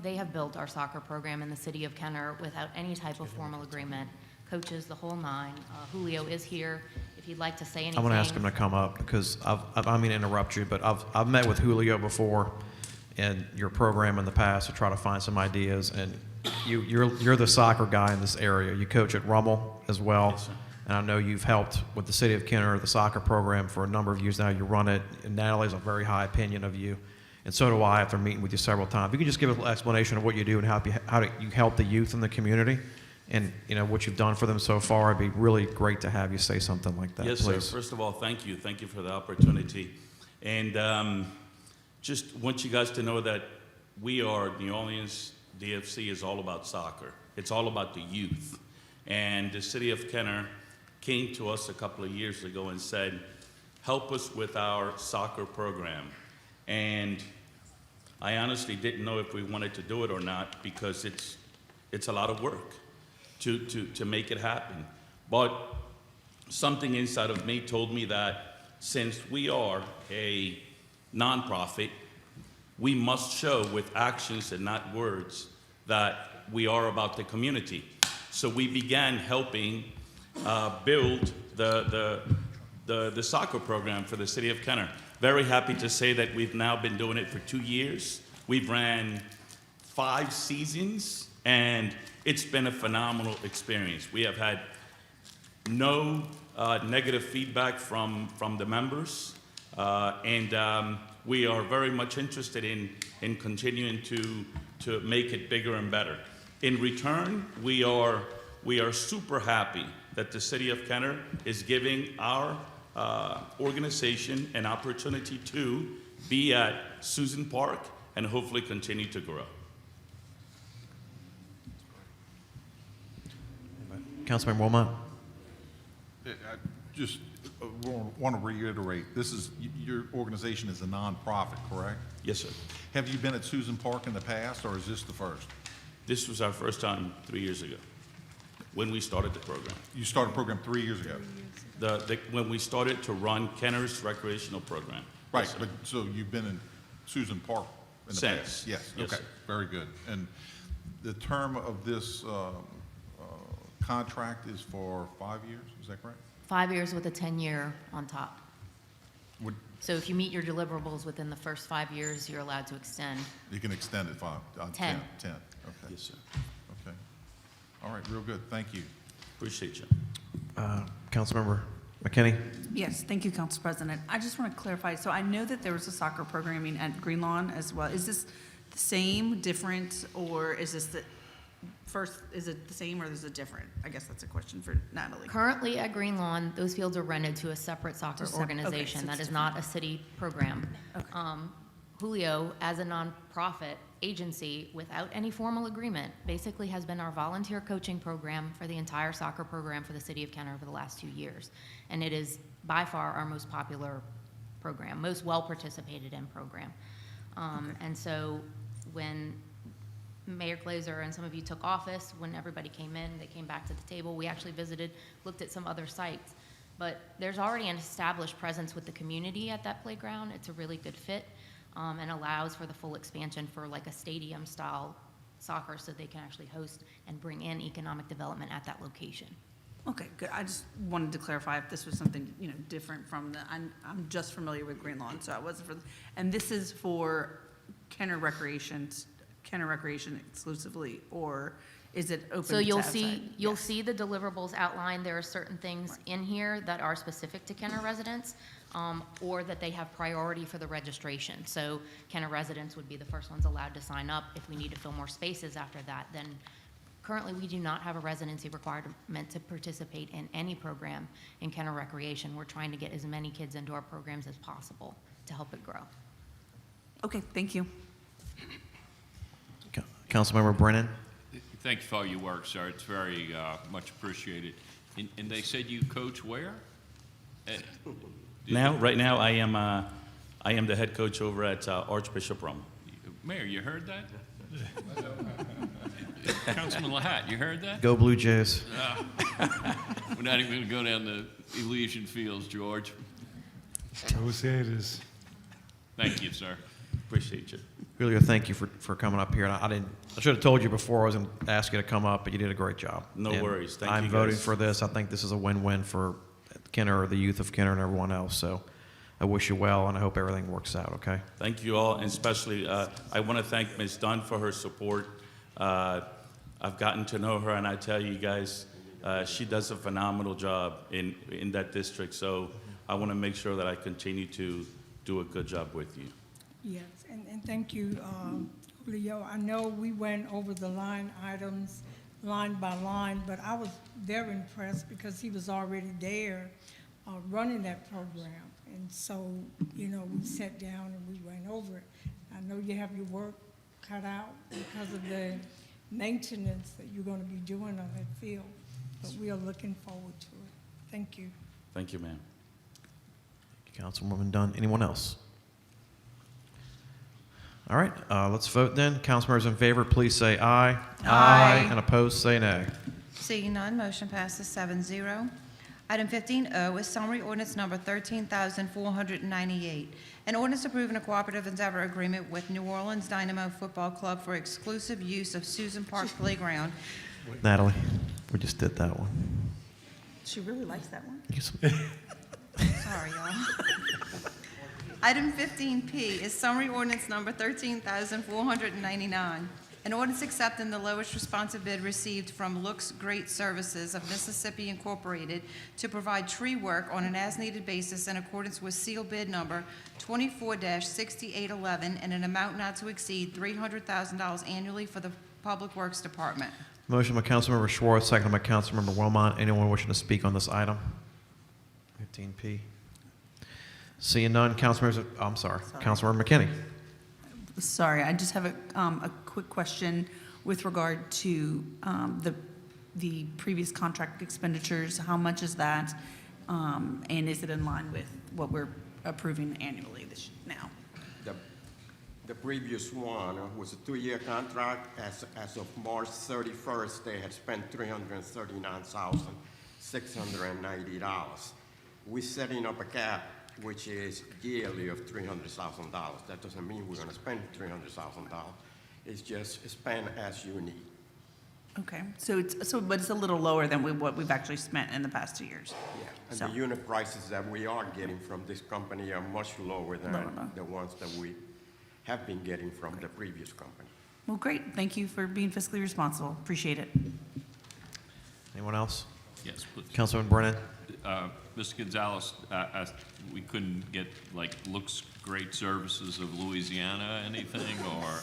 they have built our soccer program in the city of Kenner without any type of formal agreement. Coaches, the whole nine. Julio is here. If you'd like to say anything. I want to ask him to come up because I mean to interrupt you, but I've met with Julio before in your program in the past to try to find some ideas. And you're the soccer guy in this area. You coach at Rummel as well. Yes, sir. And I know you've helped with the city of Kenner, the soccer program, for a number of years now. You run it, and Natalie has a very high opinion of you. And so do I after meeting with you several times. If you can just give an explanation of what you do and how you help the youth in the community. And, you know, what you've done for them so far, it'd be really great to have you say something like that, Yes, please. sir. First of all, thank you. Thank you for the opportunity. And just want you guys to know that we are, New Orleans DFC is all about soccer. It's all about the youth. And the city of Kenner came to us a couple of years ago and said, help us with our soccer program. And I honestly didn't know if we wanted to do it or not because it's a lot of work to make it happen. But something inside of me told me that since we are a nonprofit, we must show with actions and not words that we are about the community. So we began helping build the soccer program for the city of Kenner. Very happy to say that we've now been doing it for 2 years. We've ran 5 seasons, and it's been a phenomenal experience. We have had no negative feedback from the members, and we are very much interested in continuing to make it bigger and better. In return, we are super happy that the city of Kenner is giving our organization an opportunity to be at Susan Park and hopefully continue to grow. Councilman Wilmot. I just want to reiterate, your organization is a nonprofit, correct? Yes, sir. Have you been at Susan Park in the past, or is this the first? This was our first time 3 years ago when we started the program. You started the program 3 years ago? When we started to run Kenner's recreational program. Right, Yes, sir. but so you've been in Susan Park in the Since. past? Yes, Yes, okay, sir. very good. And the term of this contract is for 5 years, is that correct? 5 years with a 10-year on top. Would, So if you meet your deliverables within the first 5 years, you're allowed to extend. you can extend it 10. 10. 10, okay. Yes, sir. Okay. All right, real good, thank you. Appreciate you. Councilmember McKinney. Yes, thank you, Council President. I just want to clarify, so I know that there was a soccer programming at Green Lawn as well. Is this the same, different, or is this is it the same or is it different? I guess that's a question for Natalie. Currently at Green Lawn, those fields are rented to a separate soccer Okay, organization. so That it's is not a city program. Okay. Julio, as a nonprofit agency without any formal agreement, basically has been our volunteer coaching program for the entire soccer program for the city of Kenner over the last 2 years. And it is by far our most popular program, most well-participated in program. And so when Mayor Glazer and some of you took office, when everybody came in, they came back to the table. We actually visited, looked at some other sites. But there's already an established presence with the community at that playground. It's a really good fit, and allows for the full expansion for like a stadium-style soccer, so they can actually host and bring in economic development at that location. Okay, good. I just wanted to clarify if this was something, different from I'm just familiar with Green Lawn, so I wasn't and this is for Kenner Recreation exclusively, or is it open to So you'll outside? see the deliverables outlined. There are certain things in here that are specific to Kenner residents, or that they have priority for the registration. So Kenner residents would be the first ones allowed to sign up. If we need to fill more spaces after that, then currently we do not have a residency requirement to participate in any program in Kenner Recreation. We're trying to get as many kids into our programs as possible to help it grow. Okay, thank you. Councilmember Brennan? Thank you for all your work, sir. It's very much appreciated. And they said you coach where? Right now, I am the head coach over at Archbishop Rome. Mayor, you heard that? Councilman Lahat, you heard that? Go Blue Jays. We're not even going to go down the Elysian Fields, George. Go Satyrs. Thank you, sir. Appreciate you. Really, thank you for coming up here. And I should have told you before I was going to ask you to come up, but you did a great job. No And worries. Thank I'm you, voting guys. for this. I think this is a win-win for Kenner, the youth of Kenner, and everyone else. So I wish you well, and I hope everything works out, okay? Thank you all, and especially I want to thank Ms. Dunn for her support. I've gotten to know her, and I tell you guys, she does a phenomenal job in that district. So I want to make sure that I continue to do a good job with you. Yes, and thank you, Leo. I know we went over the line items, line by line, but I was very impressed because he was already there running that program. And so, we sat down and we went over it. I know you have your work cut out because of the maintenance that you're going to be doing on that field, but we are looking forward to it. Thank you. Thank you, ma'am. Councilwoman Dunn. Anyone else? All right, let's vote then. Councilmembers in favor, please say aye. Aye. And opposed, say nay. Seeing none, motion passes 7-0. Item 15O is summary ordinance number 13,498. An ordinance approving a cooperative endeavor agreement with New Orleans Dynamo Football Club for exclusive use of Susan Park Playground. Natalie, we just did that one. She really likes that one. Sorry, y'all. Item 15P is summary ordinance number 13,499. An ordinance accepting the lowest responsive bid received from Looks Great Services of Mississippi Incorporated to provide tree work on an as-needed basis in accordance with seal bid number 24-6811 and an amount not to exceed $300,000 annually for the Public Works Department. Motion by Councilmember Schwartz, seconded by Councilmember Wilmot. Anyone wishing to speak on this item? 15P. Seeing none, Councilmember McKinney. Sorry, I just have a quick question with regard to the previous contract expenditures. How much is that? And is it in line with what we're approving annually now? The previous one was a 2-year contract. As of March 31st, they had spent $339,690. We're setting up a cap which is yearly of $300,000. That doesn't mean we're going to spend $300,000. It's just spend as you need. Okay, but it's a little lower than what we've actually spent in the past 2 years. Yeah, and So- the unit prices that we are getting from this company are much lower than the ones that we have been getting from the previous company. Well, great. Thank you for being fiscally responsible. Appreciate it. Anyone else? Yes, please. Councilman Brennan. Mr. Gonzalez, we couldn't get, Looks Great Services of Louisiana, anything, or?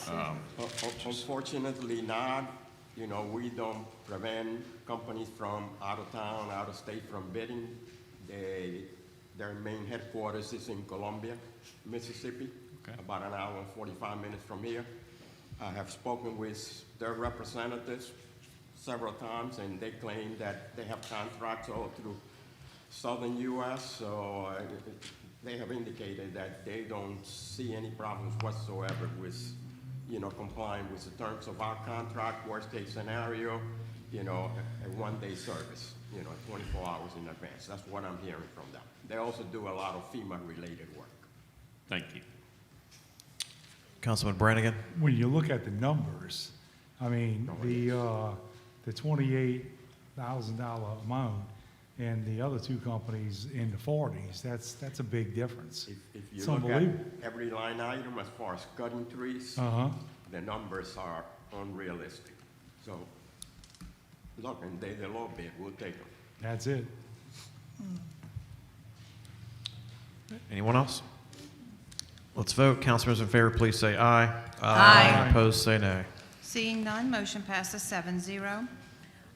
Unfortunately not. We don't prevent companies from out of town, out of state from bidding. Their main headquarters is in Columbia, Mississippi, about an hour and 45 minutes from here. I have spoken with their representatives several times, and they claim that they have contracts all through southern US, so they have indicated that they don't see any problems whatsoever with, complying with the terms of our contract, worst case scenario, a one-day service, 24 hours in advance. That's what I'm hearing from them. They also do a lot of FEMA-related work. Thank you. Councilman Brannigan? When you look at the numbers, I mean, the $28,000 amount and the other two companies in the 40s, that's a big difference. If you It's look at unbelievable. every line item as far as cutting trees, Uh-huh. the numbers are unrealistic. So, look, and they're a little bit, we'll take them. That's it. Anyone else? Let's vote. Councilors in favor, please say aye. Aye. Opposed, say nay. Seeing none, motion passes 7-0.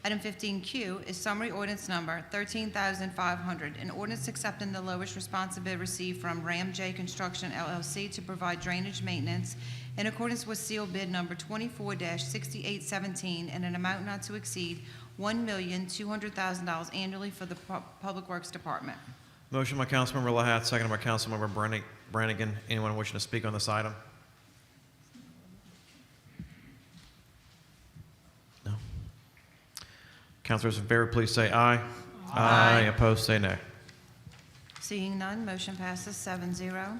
Item 15Q is summary ordinance number 13,500, an ordinance accepting the lowest responsive bid received from Ram J Construction LLC to provide drainage maintenance in accordance with sealed bid number 24-6817 in an amount not to exceed $1,200,000 annually for the Public Works Department. Motion by Councilmember Lahat, seconded by Councilmember Brannigan. Anyone wishing to speak on this item? No. Councilors in favor, please say aye. Aye. Opposed, say nay. Seeing none, motion passes 7-0.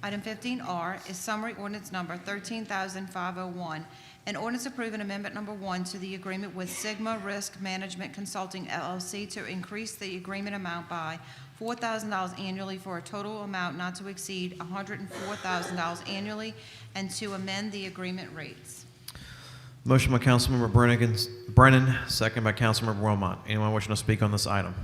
Item 15R is summary ordinance number 13,501, an ordinance approving amendment number 1 to the agreement with Sigma Risk Management Consulting LLC to increase the agreement amount by $4,000 annually for a total amount not to exceed $104,000 annually, and to amend the agreement rates. Motion by Councilmember Brennan, second by Councilmember Wilmot. Anyone wishing to speak on this item?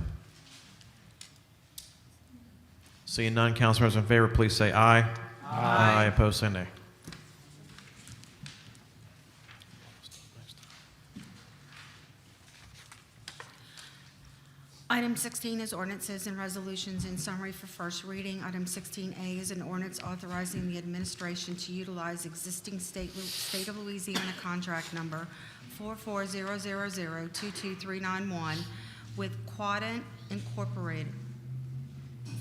Seeing none, councilors in favor, please say aye. Aye. Opposed, say nay. Item 16 is ordinances and resolutions in summary for first reading. Item 16A is an ordinance authorizing the administration to utilize existing State of Louisiana contract number 4400022391 with Quadrant Incorporated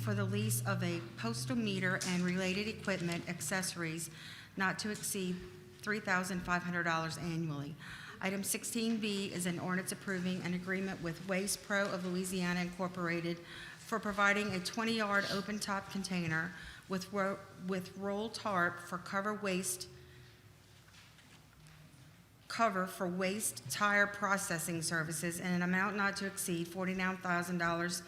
for the lease of a postal meter and related equipment accessories not to exceed $3,500 annually. Item 16B is an ordinance approving an agreement with Waste Pro of Louisiana Incorporated for providing a 20-yard open-top container with roll tarp for cover for waste tire processing services in an amount not to exceed $49,000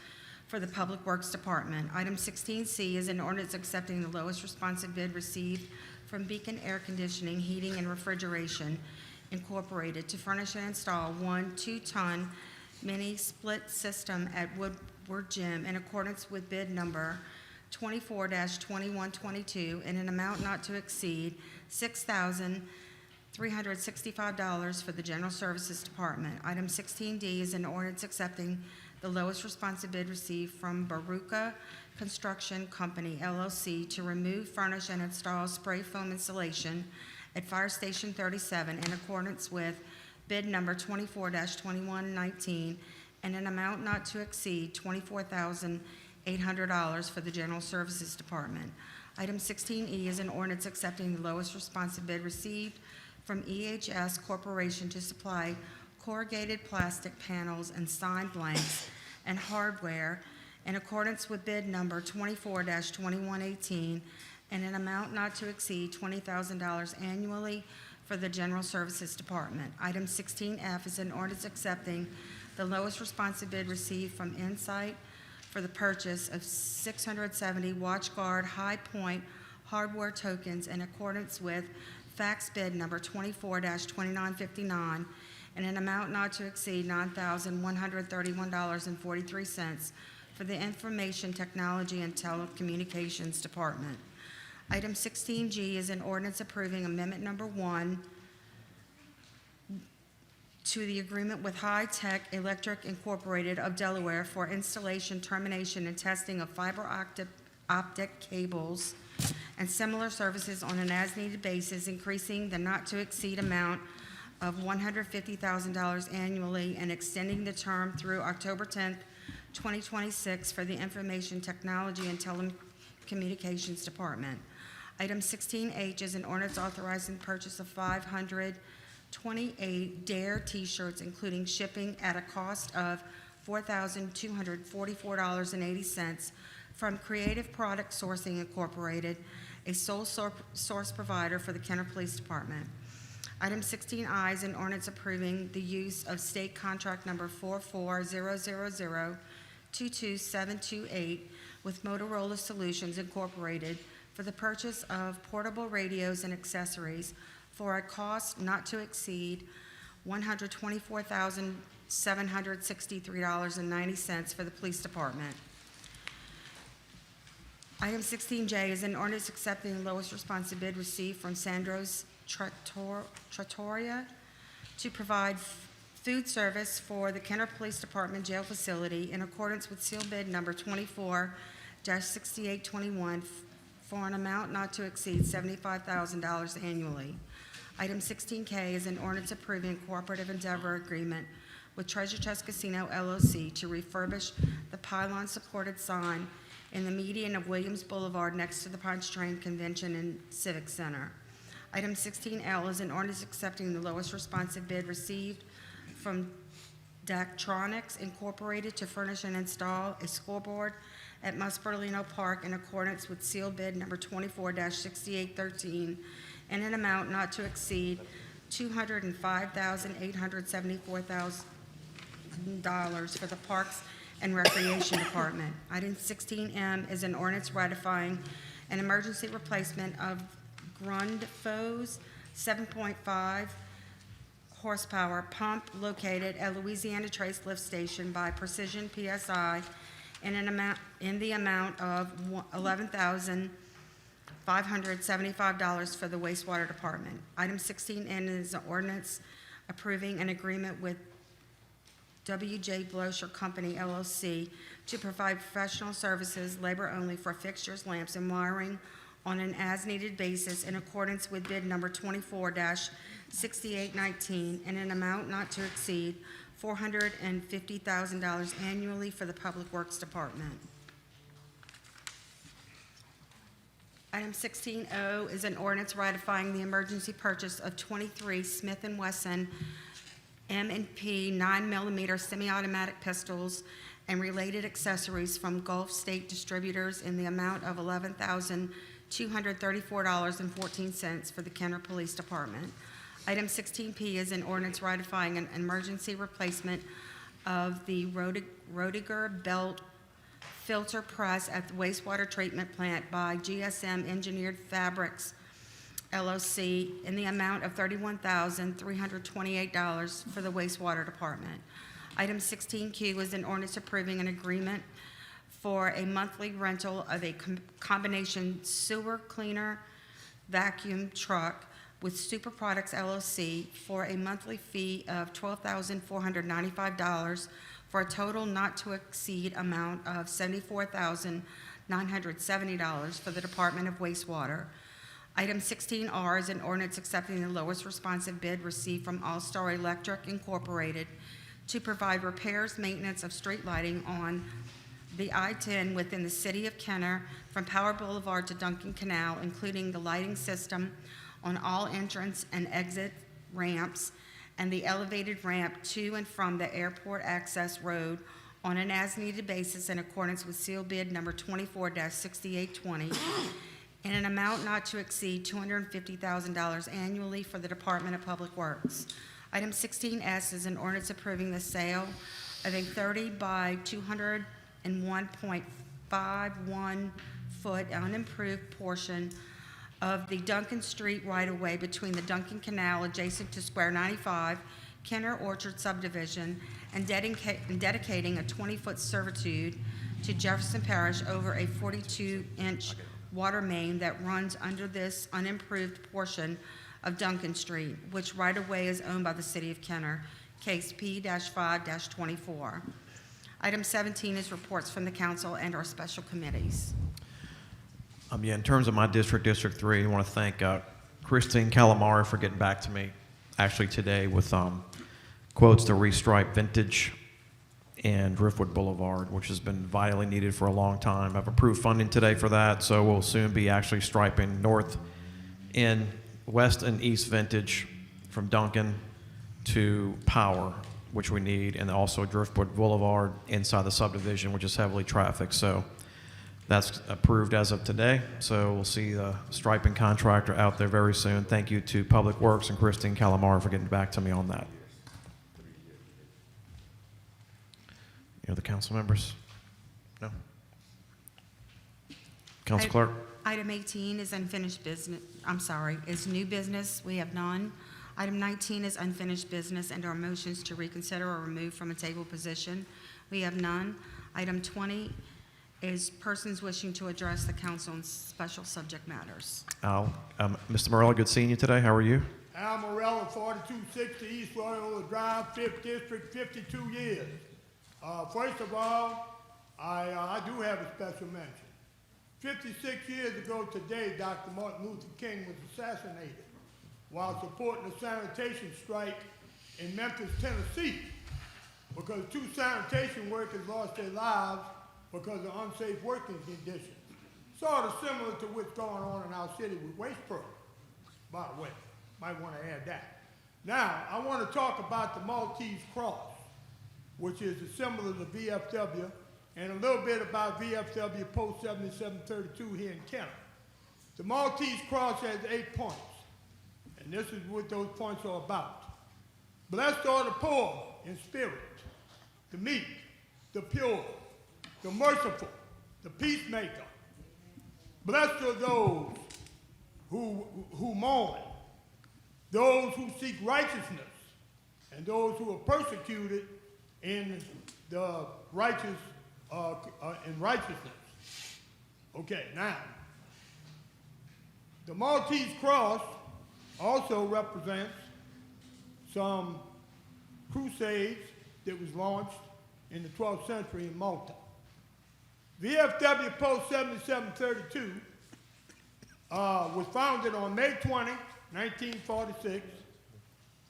for the Public Works Department. Item 16C is an ordinance accepting the lowest responsive bid received from Beacon Air Conditioning, Heating, and Refrigeration Incorporated to furnish and install one 2-ton mini split system at Woodward Gym in accordance with bid number 24-2122 in an amount not to exceed $6,365 for the General Services Department. Item 16D is an ordinance accepting the lowest responsive bid received from Baruka Construction Company, LLC, to remove, furnish, and install spray foam insulation at Fire Station 37 in accordance with bid number 24-2119 and an amount not to exceed $24,800 for the General Services Department. Item 16E is an ordinance accepting the lowest responsive bid received from EHS Corporation to supply corrugated plastic panels and sign blanks and hardware in accordance with bid number 24-2118 and an amount not to exceed $20,000 annually for the General Services Department. Item 16F is an ordinance accepting the lowest responsive bid received from Insight for the purchase of 670 WatchGuard High Point hardware tokens in accordance with fax bid number 24-2959 and an amount not to exceed $9,131.43 for the Information Technology and Telecommunications Department. Item 16G is an ordinance approving amendment number 1 to the agreement with High Tech Electric Incorporated of Delaware for installation, termination, and testing of fiber optic cables and similar services on an as-needed basis, increasing the not-to-exceed amount of $150,000 annually and extending the term through October 10th, 2026 for the Information Technology and Telecommunications Department. Item 16H is an ordinance authorizing the purchase of 528 DARE T-shirts, including shipping at a cost of $4,244.80 from Creative Product Sourcing Incorporated, a sole source provider for the Kenner Police Department. Item 16I is an ordinance approving the use of state contract number 44000-22728 with Motorola Solutions Incorporated for the purchase of portable radios and accessories for a cost not to exceed $124,763.90 for the police department. Item 16J is an ordinance accepting the lowest responsive bid received from Sandro's Trattoria to provide food service for the Kenner Police Department jail facility in accordance with seal bid number 24-6821 for an amount not to exceed $75,000 annually. Item 16K is an ordinance approving a cooperative endeavor agreement with Treasure Chest Casino LLC to refurbish the pylon-supported sign in the median of Williams Boulevard next to the Pontchartrain Convention and Civic Center. Item 16L is an ordinance accepting the lowest responsive bid received from Daktronics Incorporated to furnish and install a scoreboard at Musperlino Park in accordance with sealed bid number 24-6813 in an amount not to exceed $205,874,000 for the Parks and Recreation Department. Item 16M is an ordinance ratifying an emergency replacement of Grundfos 7.5 horsepower pump located at Louisiana Trace Lift Station by Precision PSI in the amount of $11,575 for the wastewater department. Item 16N is an ordinance approving an agreement with W.J. Blocher Company LLC to provide professional services, labor only, for fixtures, lamps, and wiring on an as-needed basis in accordance with bid number 24-6819 in an amount not to exceed $450,000 annually for the Public Works Department. Item 16O is an ordinance ratifying the emergency purchase of 23 Smith & Wesson M&P 9mm semi-automatic pistols and related accessories from Gulf State Distributors in the amount of $11,234.14 for the Kenner Police Department. Item 16P is an ordinance ratifying an emergency replacement of the Rodiger belt filter press at the wastewater treatment plant by GSM Engineered Fabrics LLC in the amount of $31,328 for the wastewater department. Item 16Q is an ordinance approving an agreement for a monthly rental of a combination sewer cleaner vacuum truck with Super Products LLC for a monthly fee of $12,495 for a total not to exceed amount of $74,970 for the Department of Wastewater. Item 16R is an ordinance accepting the lowest responsive bid received from All Star Electric Incorporated to provide repairs, maintenance of street lighting on the I-10 within the city of Kenner from Power Boulevard to Duncan Canal, including the lighting system on all entrance and exit ramps and the elevated ramp to and from the airport access road on an as-needed basis in accordance with seal bid number 24-6820 in an amount not to exceed $250,000 annually for the Department of Public Works. Item 16S is an ordinance approving the sale of a 30 by 201.51 foot unimproved portion of the Duncan Street right-of-way between the Duncan Canal adjacent to Square 95, Kenner Orchard subdivision, and dedicating a 20-foot servitude to Jefferson Parish over a 42-inch water main that runs under this unimproved portion of Duncan Street, which right-of-way is owned by the city of Kenner, case P-5-24. Item 17 is reports from the council and our special committees. Yeah, in terms of my district, District 3, I want to thank Christine Calamari for getting back to me actually today with quotes to restripe Vintage and Driftwood Boulevard, which has been vitally needed for a long time. I've approved funding today for that, so we'll soon be actually striping north in west and east Vintage from Duncan to Power, which we need, and also Driftwood Boulevard inside the subdivision, which is heavily trafficked. So that's approved as of today. So we'll see the striping contractor out there very soon. Thank you to Public Works and Christine Calamar for getting back to me on that. Any other council members? No? Council Clerk? Item 18 is unfinished business, is new business. We have none. Item 19 is unfinished business and our motions to reconsider or remove from a table position. We have none. Item 20 is persons wishing to address the council on special subject matters. Mr. Morella, good seeing you today. How are you? Al Morella, 4260 East Loyola Drive, 5th District, 52 years. First of all, I do have a special mention. 56 years ago today, Dr. Martin Luther King was assassinated while supporting a sanitation strike in Memphis, Tennessee, because 2 sanitation workers lost their lives because of unsafe working conditions. Sort of similar to what's going on in our city with waste program, by the way. Might want to add that. Now, I want to talk about the Maltese Cross, which is a symbol of the VFW, and a little bit about VFW Post 7732 here in Kenner. The Maltese Cross has 8 points, and this is what those points are about. Blessed are the poor in spirit, the meek, the pure, the merciful, the peacemaker. Blessed are those who mourn, those who seek righteousness, and those who are persecuted in the righteousness. Okay, now, the Maltese Cross also represents some crusades that was launched in the 12th century in Malta. VFW Post 7732 was founded on May 20, 1946,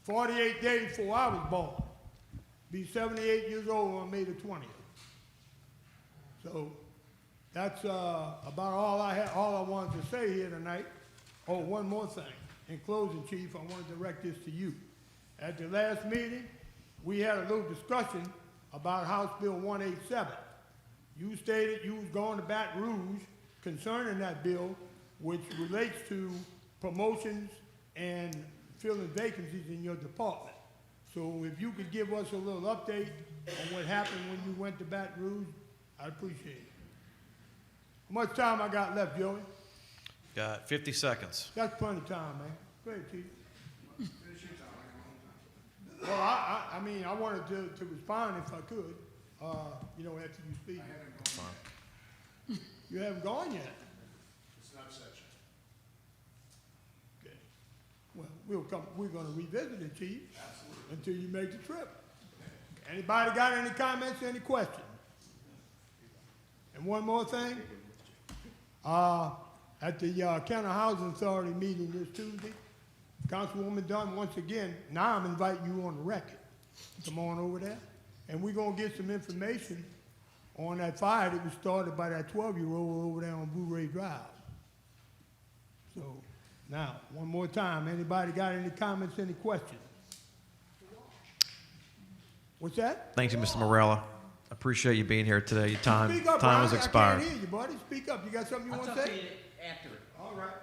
48 days before I was born. Be 78 years old on May the 20th. So that's about all I wanted to say here tonight. Oh, one more thing. In closing, Chief, I want to direct this to you. At the last meeting, we had a little discussion about House Bill 187. You stated you was going to Baton Rouge concerning that bill, which relates to promotions and filling vacancies in your department. So if you could give us a little update on what happened when you went to Baton Rouge, I'd appreciate it. How much time I got left, Joey? Got 50 seconds. That's plenty of time, man. Go ahead, Chief. Well, I mean, I wanted to respond if I could, you know, after you speak. Fine. You haven't gone yet. It's not session. Okay. Well, we're gonna revisit it, Chief. Absolutely. Until you make the trip. Anybody got any comments, any questions? And one more thing. At the County Housing Authority meeting this Tuesday, Councilwoman Dunn, once again, now I'm inviting you on the record. Come on over there. And we're going to get some information on that fire that was started by that 12-year-old over there on Blue Ray Drive. So, now, one more time, anybody got any comments, any questions? What's that? Thank you, Mr. Morella. Appreciate you being here today. Your time Speak up, has Ronnie. expired. I can't hear you, buddy. Speak up. You got something you want to say? After it. All right.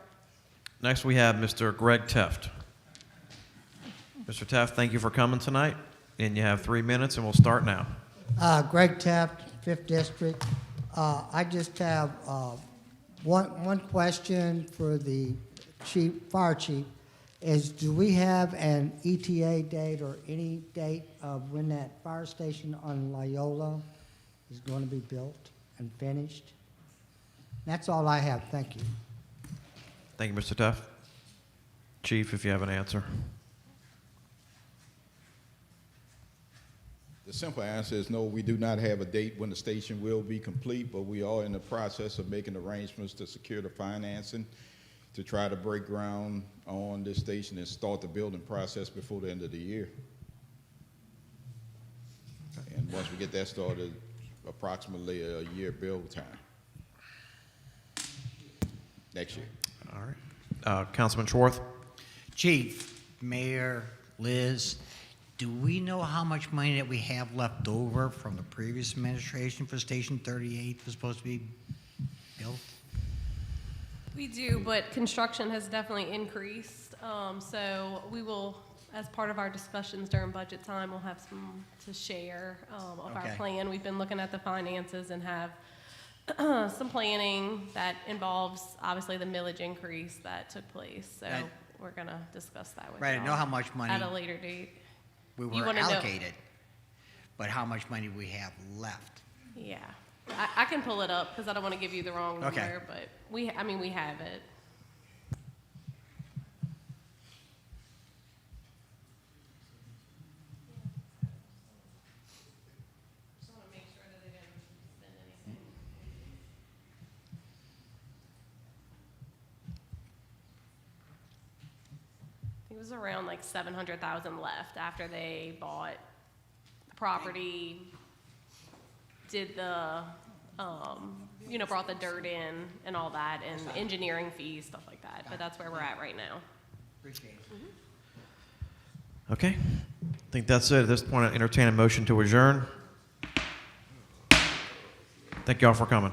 Next, we have Mr. Greg Teft. Mr. Teft, thank you for coming tonight, and you have 3 minutes, and we'll start now. Greg Taft, 5th District. I just have one question for the fire chief, is do we have an ETA date or any date of when that fire station on Loyola is going to be built and finished? That's all I have. Thank you. Thank you, Mr. Teft. Chief, if you have an answer. The simple answer is no, we do not have a date when the station will be complete, but we are in the process of making arrangements to secure the financing to try to break ground on this station and start the building process before the end of the year. And once we get that started, approximately a year build time. Next year. All right. Councilman Schwartz? Chief, Mayor, Liz, do we know how much money that we have left over from the previous administration for Station 38 was supposed to be built? We do, but construction has definitely increased. So we will, as part of our discussions during budget time, we'll have some to share of our Okay. plan. We've been looking at the finances and have some planning that involves obviously the millage increase that took place. So Right. we're gonna discuss that with Right, I y'all know how much money at a later date. we You were wanna know- allocated, but how much money we have left? Yeah, I can pull it up because I don't want to give you the wrong number, Okay. but we have it. Just want to make sure that they didn't spend anything. I think it was around like 700,000 left after they bought the property, did the, brought the dirt in and all that, and engineering fees, stuff like that. But that's where we're at right now. Appreciate it. Okay. I think that's it. At this point, I entertain a motion to adjourn. Thank you all for coming.